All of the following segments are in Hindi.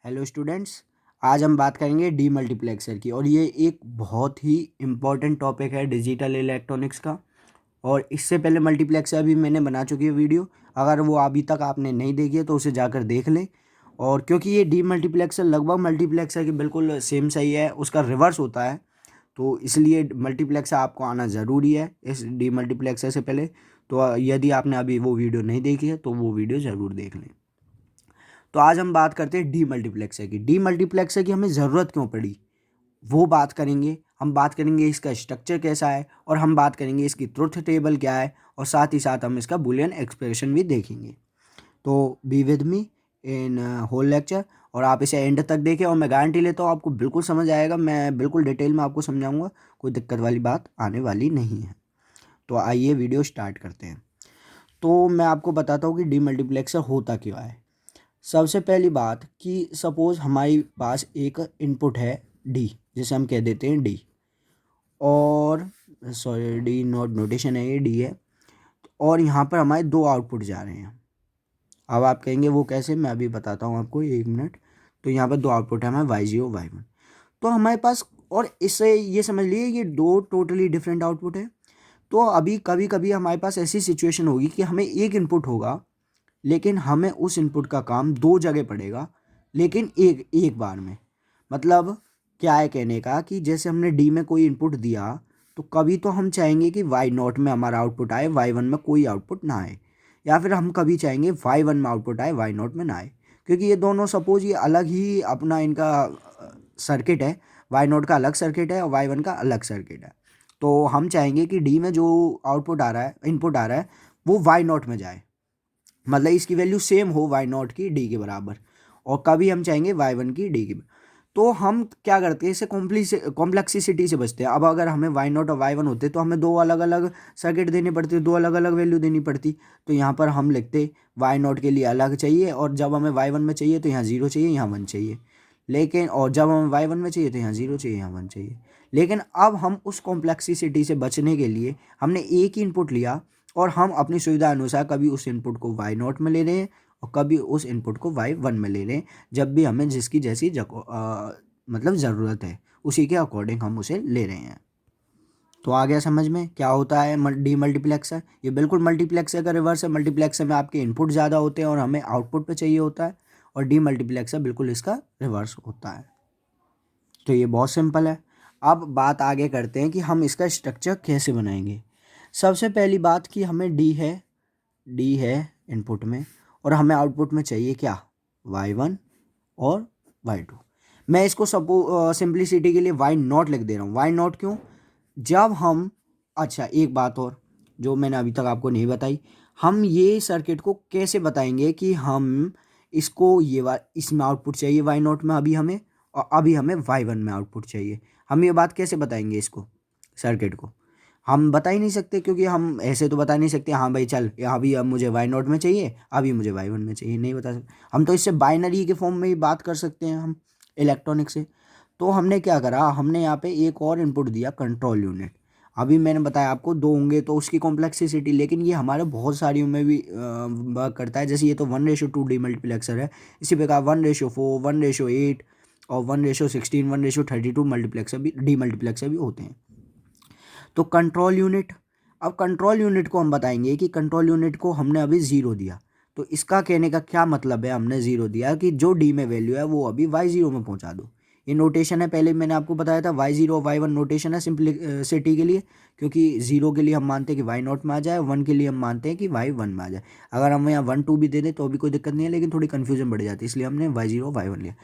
Hello students. आज हम बात करेंगे डी मल्टीप्लेक्सर की और ये एक बहुत ही इम्पॉर्टेंट टॉपिक है डिजिटल इलेक्ट्रॉनिक्स का। और इससे पहले मल्टीप्लेक्सर भी मैंने बना चुकी है वीडियो, अगर वो अभी तक आपने नहीं देखी है तो उसे जाकर देख लें। और क्योंकि ये डी मल्टीप्लेक्सर लगभग मल्टीप्लेक्सर की बिल्कुल सेम सही है, उसका रिवर्स होता है, तो इसलिए मल्टीप्लेक्सर आपको आना ज़रूरी है इस डी मल्टीप्लेक्सर से पहले। तो यदि आपने अभी वो वीडियो नहीं देखी है तो वो वीडियो ज़रूर देख लें। तो आज हम बात करते हैं डी मल्टीप्लेक्सर की। डी मल्टीप्लेक्सर की हमें ज़रूरत क्यों पड़ी वो बात करेंगे। हम बात करेंगे इसका स्ट्रक्चर कैसा है, और हम बात करेंगे इसकी ट्रुथ टेबल क्या है, और साथ ही साथ हम इसका बुलियन एक्सप्रेशन भी देखेंगे। तो be with me in whole lecture, और आप इसे एंड तक देखें और मैं गारंटी लेता हूँ आपको बिल्कुल समझ आएगा। मैं बिल्कुल डिटेल में आपको समझाऊंगा, कोई दिक्कत वाली बात आने वाली नहीं है। तो आइए वीडियो स्टार्ट करते हैं। तो मैं आपको बताता हूँ कि डी मल्टीप्लेक्सर होता क्या है। सबसे पहली बात कि सपोज़ हमारे पास एक इनपुट है डी, जिसे हम कह देते हैं डी, और सॉरी डी नोट नोटेशन है, ये डी है। और यहाँ पर हमारे दो आउटपुट जा रहे हैं। अब आप कहेंगे वो कैसे, मैं अभी बताता हूँ आपको, एक मिनट। तो यहाँ पर दो आउटपुट है हमारे y0 y1। तो हमारे पास, और इससे ये समझ लिए ये दो टोटली डिफरेंट आउटपुट है। तो अभी कभी कभी हमारे पास ऐसी सिचुएशन होगी कि हमें एक इनपुट होगा, लेकिन हमें उस इनपुट का काम दो जगह पड़ेगा, लेकिन एक एक बार में। मतलब क्या है कहने का कि जैसे हमने डी में कोई इनपुट दिया, तो कभी तो हम चाहेंगे कि वाई नॉट में हमारा आउटपुट आए, वाई वन में कोई आउटपुट ना आए, या फिर हम कभी चाहेंगे वाई वन में आउटपुट आए, वाई नॉट में ना आए। क्योंकि ये दोनों सपोज ये अलग ही अपना इनका सर्किट है, वाई नॉट का अलग सर्किट है और वाई वन का अलग सर्किट है। तो हम चाहेंगे कि डी में जो आउटपुट आ रहा है, इनपुट आ रहा है, वो वाई नॉट में जाए, मतलब इसकी वैल्यू सेम हो वाई नॉट की डी के बराबर। और कभी हम चाहेंगे वाई वन की डी की। तो हम क्या करते हैं, इसे कॉम्प्लेक्सिसिटी से बचते हैं। अब अगर हमें वाई नॉट और वाई वन होते तो हमें दो अलग अलग सर्किट देने पड़ते, दो अलग अलग वैल्यू देनी पड़ती। तो यहाँ पर हम लिखते वाई नॉट के लिए अलग चाहिए, और जब हमें वाई वन में चाहिए तो यहाँ जीरो चाहिए, यहाँ वन चाहिए। लेकिन और जब हमें वाई वन में चाहिए तो यहाँ जीरो चाहिए, यहाँ वन चाहिए। लेकिन अब हम उस कॉम्प्लेक्सिसिटी से बचने के लिए हमने एक ही इनपुट लिया, और हम अपनी सुविधा अनुसार कभी उस इनपुट को वाई नॉट में ले रहे हैं और कभी उस इनपुट को वाई वन में ले रहे हैं, जब भी हमें जिसकी जैसी मतलब ज़रूरत है उसी के अकॉर्डिंग हम उसे ले रहे हैं। तो आ गया समझ में क्या होता है डी मल्टीप्लेक्सर। ये बिल्कुल मल्टीप्लेक्सर का रिवर्स है। मल्टीप्लेक्सर में आपके इनपुट ज़्यादा होते हैं और हमें आउटपुट पे चाहिए होता है, और डी मल्टीप्लेक्सर बिल्कुल इसका रिवर्स होता है। तो ये बहुत सिंपल है। अब बात आगे करते हैं कि हम इसका स्ट्रक्चर कैसे बनाएंगे। सबसे पहली बात कि हमें डी है इनपुट में, और हमें आउटपुट में चाहिए क्या, y1 और y2। मैं इसको सिंप्लिसिटी के लिए y नॉट लिख दे रहा हूँ। y नॉट क्यों, जब हम, अच्छा एक बात और जो मैंने अभी तक आपको नहीं बताई, हम ये सर्किट को कैसे बताएंगे कि हम इसको इसमें आउटपुट चाहिए y नॉट में अभी हमें, और अभी हमें y1 में आउटपुट चाहिए। हम ये बात कैसे बताएंगे, इसको सर्किट को हम बता ही नहीं सकते, क्योंकि हम ऐसे तो बता नहीं सकते हाँ भाई चल यहाँ भी अब मुझे वाई नॉट में चाहिए, अभी मुझे वाई वन में चाहिए, नहीं बता सकते। हम तो इससे बाइनरी के फॉर्म में ही बात कर सकते हैं हम इलेक्ट्रॉनिक से। तो हमने क्या करा, हमने यहाँ पे एक और इनपुट दिया, कंट्रोल यूनिट। अभी मैंने बताया आपको दो होंगे तो उसकी कॉम्प्लेक्सिसिटी, लेकिन ये हमारे बहुत सारियों में भी वर्क करता है। जैसे ये तो 1:2 डी मल्टीप्लेक्सर है, इसी प्रकार 1:4, 1:8 और 1:16, 1:32 मल्टीप्लेक्सर भी, डी मल्टीप्लेक्सर भी होते हैं। तो कंट्रोल यूनिट, अब कंट्रोल यूनिट को हम बताएंगे कि कंट्रोल यूनिट को हमने अभी ज़ीरो दिया। तो इसका कहने का क्या मतलब है, हमने ज़ीरो दिया कि जो डी में वैल्यू है वो अभी y0 में पहुंचा दो। ये नोटेशन है, पहले मैंने आपको बताया था y0 y1 नोटेशन है सिंप्लिसिटी के लिए, क्योंकि ज़ीरो के लिए हम मानते हैं कि वाई नॉट में आ जाए, वन के लिए हम मानते हैं कि y1 में आ जाए। अगर हम यहाँ 1 2 भी दे दें तो भी कोई दिक्कत नहीं है, लेकिन थोड़ी कन्फ्यूजन बढ़ जाती है, इसलिए हमने y0 y1 लिया।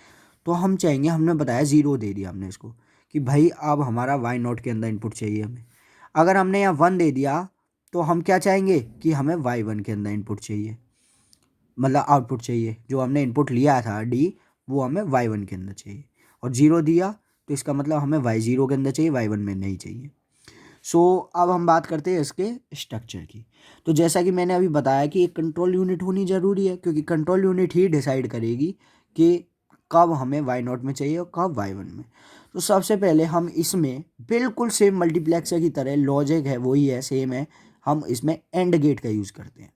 तो हम चाहेंगे, हमने बताया ज़ीरो दे दिया हमने इसको, कि भाई अब हमारा वाई नॉट के अंदर इनपुट चाहिए हमें। अगर हमने यहाँ 1 दे दिया तो हम क्या चाहेंगे कि हमें y1 के अंदर इनपुट चाहिए, मतलब आउटपुट चाहिए, जो हमने इनपुट लिया था डी, वो हमें y1 के अंदर चाहिए। और 0 दिया तो इसका मतलब हमें y0 के अंदर चाहिए, y1 में नहीं चाहिए। अब हम बात करते हैं इसके स्ट्रक्चर की। तो जैसा कि मैंने अभी बताया कि एक कंट्रोल यूनिट होनी ज़रूरी है, क्योंकि कंट्रोल यूनिट ही डिसाइड करेगी कि कब हमें वाई नॉट में चाहिए और कब वाई वन में। तो सबसे पहले हम इसमें बिल्कुल सेम मल्टीप्लेक्सर की तरह लॉजिक है, वही है, सेम है। हम इसमें एंड गेट का यूज़ करते हैं।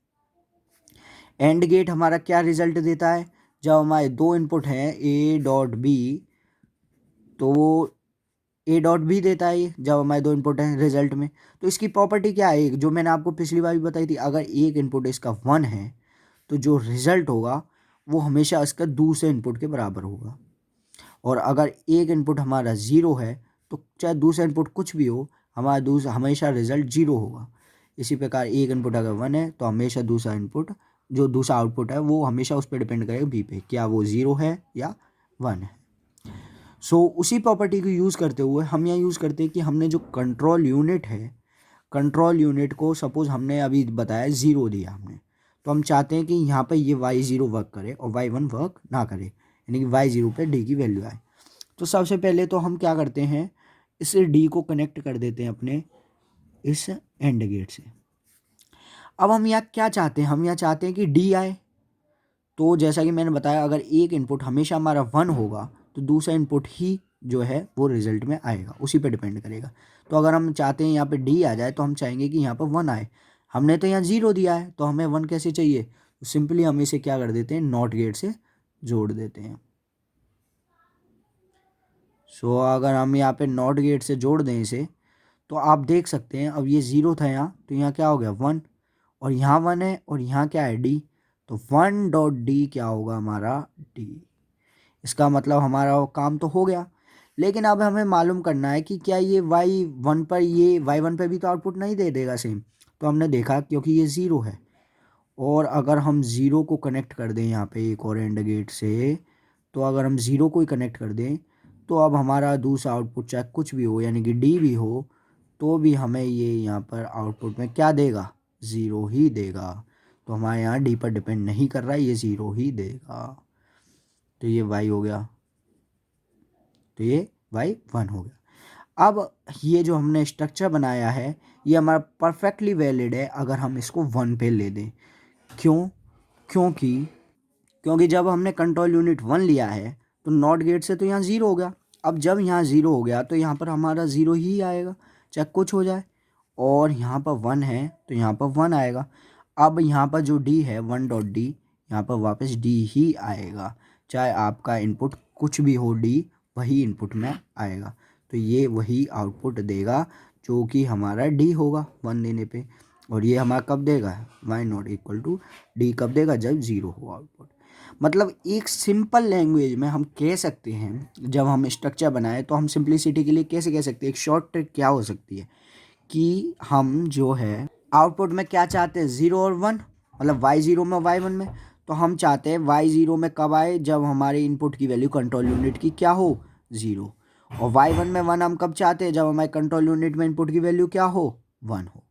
एंड गेट हमारा क्या रिजल्ट देता है, जब हमारे दो इनपुट हैं ए डॉट बी, तो वो ए डॉट बी देता है ये, जब हमारे दो इनपुट हैं रिजल्ट में। तो इसकी प्रॉपर्टी क्या है, जो मैंने आपको पिछली बार भी बताई थी, अगर एक इनपुट इसका 1 है तो जो रिजल्ट होगा वो हमेशा इसका दूसरे इनपुट के बराबर होगा। और अगर एक इनपुट हमारा 0 है तो चाहे दूसरा इनपुट कुछ भी हो, हमारा दूसरा हमेशा रिजल्ट 0 होगा। इसी प्रकार एक इनपुट अगर 1 है तो हमेशा दूसरा इनपुट, जो दूसरा आउटपुट है, वो हमेशा उस पर डिपेंड करेगा बी पे, क्या वो 0 है या 1 है। उसी प्रॉपर्टी को यूज़ करते हुए हम यहाँ यूज़ करते हैं कि हमने जो कंट्रोल यूनिट है, कंट्रोल यूनिट को सपोज़ हमने अभी बताया 0 दिया हमने, तो हम चाहते हैं कि यहाँ पर ये y0 वर्क करे और y1 वर्क ना करे, यानी कि y0 पे d की वैल्यू आए। तो सबसे पहले तो हम क्या करते हैं, इस d को कनेक्ट कर देते हैं अपने इस एंड गेट से। अब हम यहाँ क्या चाहते हैं, हम यहाँ चाहते हैं कि d आए। तो जैसा कि मैंने बताया, अगर एक इनपुट हमेशा हमारा 1 होगा तो दूसरा इनपुट ही जो है वो रिजल्ट में आएगा, उसी पे डिपेंड करेगा। तो अगर हम चाहते हैं यहाँ पे d आ जाए तो हम चाहेंगे कि यहाँ पर 1 आए। हमने तो यहाँ 0 दिया है तो हमें 1 कैसे चाहिए, तो सिंपली हम इसे क्या कर देते हैं, नॉट गेट से जोड़ देते हैं। अगर हम यहाँ पे नॉट गेट से जोड़ दें इसे, तो आप देख सकते हैं अब ये 0 था यहाँ, तो यहाँ क्या हो गया 1, और यहाँ 1 है और यहाँ क्या है d, तो 1 डॉट डी क्या होगा हमारा d। इसका मतलब हमारा वो काम तो हो गया। लेकिन अब हमें मालूम करना है कि क्या ये y1 पर, ये y1 पर भी तो आउटपुट नहीं दे देगा सेम। तो हमने देखा क्योंकि ये 0 है, और अगर हम 0 को कनेक्ट कर दें यहाँ पे एक और एंड गेट से, तो अगर हम 0 को ही कनेक्ट कर दें तो अब हमारा दूसरा आउटपुट चाहे कुछ भी हो, यानी कि d भी हो, तो भी हमें ये यहाँ पर आउटपुट में क्या देगा, 0 ही देगा। तो हमारे यहाँ d पर डिपेंड नहीं कर रहा है, ये 0 ही देगा। तो ये y हो गया, तो ये y1 हो गया। अब ये जो हमने स्ट्रक्चर बनाया है ये हमारा परफेक्टली वैलिड है अगर हम इसको 1 पे ले दें। क्यों, क्योंकि जब हमने कंट्रोल यूनिट 1 लिया है तो नॉट गेट से तो यहाँ 0 हो गया। अब जब यहाँ 0 हो गया तो यहाँ पर हमारा 0 ही आएगा, चाहे कुछ हो जाए। और यहाँ पर 1 है तो यहाँ पर 1 आएगा। अब यहाँ पर जो d है 1 डॉट डी, यहाँ पर वापस d ही आएगा, चाहे आपका इनपुट कुछ भी हो, d वही इनपुट में आएगा। तो ये वही आउटपुट देगा जो कि हमारा d होगा 1 देने पे। और ये हमारा कब देगा, y0 इक्वल टू d कब देगा, जब 0 हो आउटपुट। मतलब एक सिंपल लैंग्वेज में हम कह सकते हैं, जब हम स्ट्रक्चर बनाए तो हम सिंप्लिसिटी के लिए कैसे कह सकते हैं, एक शॉर्ट ट्रिक क्या हो सकती है कि हम जो है आउटपुट में क्या चाहते हैं, 0 और 1, मतलब y0 में y1 में। तो हम चाहते हैं y0 में कब आए, जब हमारे इनपुट की वैल्यू कंट्रोल यूनिट की क्या हो, 0। और y1 में 1 हम कब चाहते हैं, जब हमारे कंट्रोल यूनिट में इनपुट की वैल्यू क्या हो, 1 हो।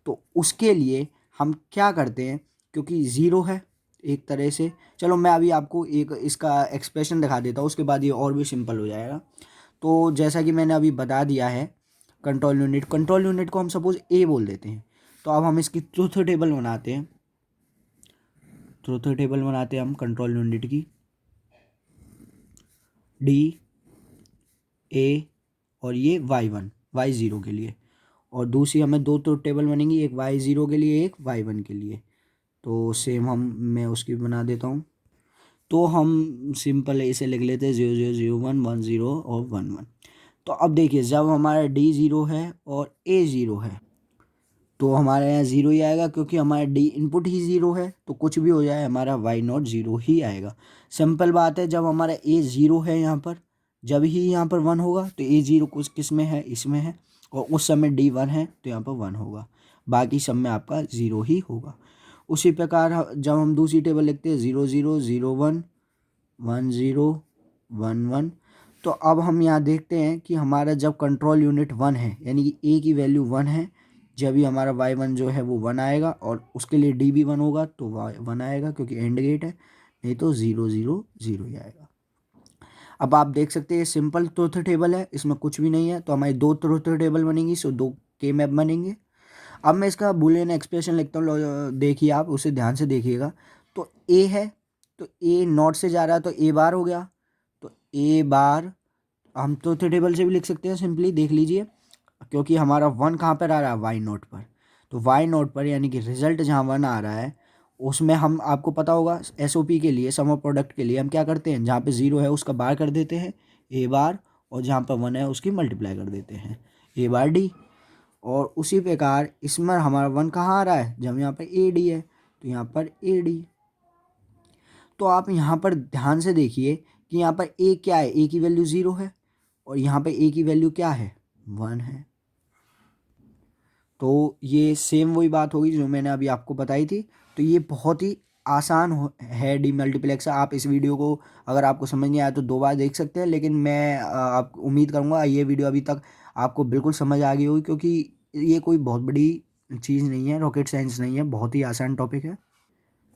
तो उसके लिए हम क्या करते हैं, क्योंकि 0 है एक तरह से, चलो मैं अभी आपको एक इसका एक्सप्रेशन दिखा देता हूँ, उसके बाद ये और भी सिंपल हो जाएगा। तो जैसा कि मैंने अभी बता दिया है, कंट्रोल यूनिट को हम सपोज ए बोल देते हैं। तो अब हम इसकी ट्रूथ टेबल बनाते हैं, हम कंट्रोल यूनिट की, डी ए और ये y1 y0 के लिए, और दूसरी हमें दो ट्रूथ टेबल बनेंगी, एक y0 के लिए एक y1 के लिए। तो सेम मैं उसकी बना देता हूँ। तो हम सिंपल इसे लिख लेते हैं 0 0 0 1 1 0 और 1 1। तो अब देखिए जब हमारा d 0 है और a 0 है तो हमारे यहाँ 0 ही आएगा, क्योंकि हमारा d इनपुट ही 0 है, तो कुछ भी हो जाए हमारा y0 0 ही आएगा। सिंपल बात है, जब हमारा a 0 है यहाँ पर, जब ही यहाँ पर 1 होगा, तो a 0 कुछ किस में है, इसमें है, और उस समय d 1 है तो यहाँ पर 1 होगा, बाकी सब में आपका 0 ही होगा। उसी प्रकार जब हम दूसरी टेबल लिखते हैं 0 0 0 1 1 0 1 1, तो अब हम यहाँ देखते हैं कि हमारा जब कंट्रोल यूनिट 1 है, यानी कि a की वैल्यू 1 है, जब भी हमारा y1 जो है वो 1 आएगा, और उसके लिए d भी 1 होगा तो 1 आएगा, क्योंकि एंड गेट है, नहीं तो 0 0 0 ही आएगा। अब आप देख सकते हैं सिंपल ट्रूथ टेबल है, इसमें कुछ भी नहीं है, तो हमारी दो ट्रूथ टेबल बनेंगी, सो दो के मैप बनेंगे। अब मैं इसका बूलियन एक्सप्रेशन लिखता हूँ, देखिए आप उसे ध्यान से देखिएगा। तो a है, तो a नॉट से जा रहा है तो a बार हो गया, तो a बार हम ट्रूथ टेबल से भी लिख सकते हैं, सिंपली देख लीजिए, क्योंकि हमारा 1 कहाँ पर आ रहा है, y0 पर। तो y0 पर यानी कि रिजल्ट जहाँ 1 आ रहा है उसमें हम आपको पता होगा एसओपी के लिए सम ऑफ प्रोडक्ट के लिए हम क्या करते हैं, जहाँ पे 0 है उसका बार कर देते हैं ए बार, और जहाँ पर 1 है उसकी मल्टीप्लाई कर देते हैं ए बार डी। और उसी प्रकार इसमें हमारा 1 कहाँ आ रहा है, जब यहाँ पर ए डी है तो यहाँ पर ए डी। तो आप यहाँ पर ध्यान से देखिए कि यहाँ पर ए क्या है, ए की वैल्यू 0 है और यहाँ पे ए की वैल्यू क्या है, 1 है। तो ये सेम वही बात होगी जो मैंने अभी आपको बताई थी। तो ये बहुत ही आसान है डीमल्टीप्लेक्स। आप इस वीडियो को अगर आपको समझ नहीं आया तो 2 बार देख सकते हैं, लेकिन मैं आप उम्मीद करूँगा ये वीडियो अभी तक आपको बिल्कुल समझ आ गई होगी, क्योंकि ये कोई बहुत बड़ी चीज़ नहीं है, रॉकेट साइंस नहीं है, बहुत ही आसान टॉपिक है।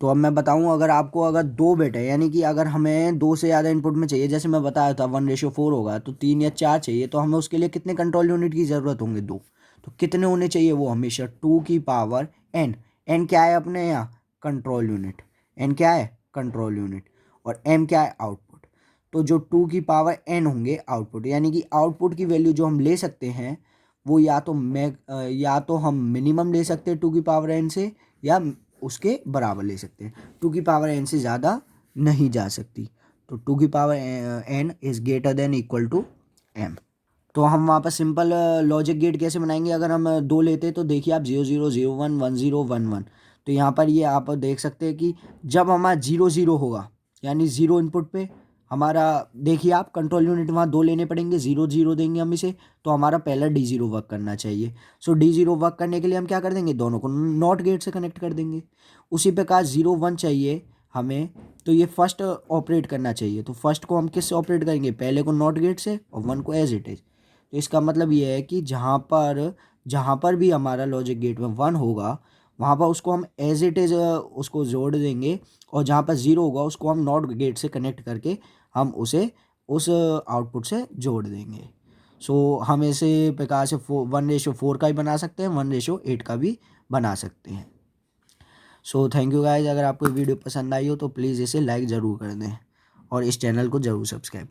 तो अब मैं बताऊं, अगर 2 बिट है, यानी कि अगर हमें 2 से ज़्यादा इनपुट में चाहिए, जैसे मैं बताया था 1:4 होगा, तो 3 या 4 चाहिए, तो हमें उसके लिए कितने कंट्रोल यूनिट की ज़रूरत होंगे, 2। तो कितने होने चाहिए, वो हमेशा 2 की पावर n। n क्या है अपने यहाँ, कंट्रोल यूनिट। n क्या है, कंट्रोल यूनिट। और m क्या है, आउटपुट। तो जो 2 की पावर n होंगे आउटपुट, यानी कि आउटपुट की वैल्यू जो हम ले सकते हैं वो या तो हम मिनिमम ले सकते हैं 2 की पावर n से, या उसके बराबर ले सकते हैं। 2 की पावर n से ज़्यादा नहीं जा सकती। तो 2 की power n is greater than equal to m। तो हम वहाँ पर सिंपल लॉजिक गेट कैसे बनाएंगे, अगर हम 2 लेते तो देखिए आप 0 0 0 1 1 0 1 1। तो यहाँ पर ये आप देख सकते हैं कि जब हमारा 0 0 होगा, यानी 0 इनपुट पे हमारा, देखिए आप कंट्रोल यूनिट वहाँ 2 लेने पड़ेंगे, 0 0 देंगे हम इसे, तो हमारा पहला D0 वर्क करना चाहिए। सो D0 वर्क करने के लिए हम क्या कर देंगे, दोनों को नॉट गेट से कनेक्ट कर देंगे। उसी प्रकार 0 1 चाहिए हमें, तो ये फर्स्ट ऑपरेट करना चाहिए, तो फर्स्ट को हम किससे ऑपरेट करेंगे, पहले को नॉट गेट से और 1 को एज इट इज। तो इसका मतलब ये है कि जहाँ पर भी हमारा लॉजिक गेट में 1 होगा वहाँ पर उसको हम एज इट इज़ उसको जोड़ देंगे, और जहाँ पर 0 होगा उसको हम नॉट गेट से कनेक्ट करके हम उसे उस आउटपुट से जोड़ देंगे। सो हम ऐसे प्रकार से 1:4 का भी बना सकते हैं, 1:8 का भी बना सकते हैं। So thank you guys. अगर आपको वीडियो पसंद आई हो तो प्लीज़ इसे लाइक ज़रूर कर दें और इस चैनल को ज़रूर सब्सक्राइब करें।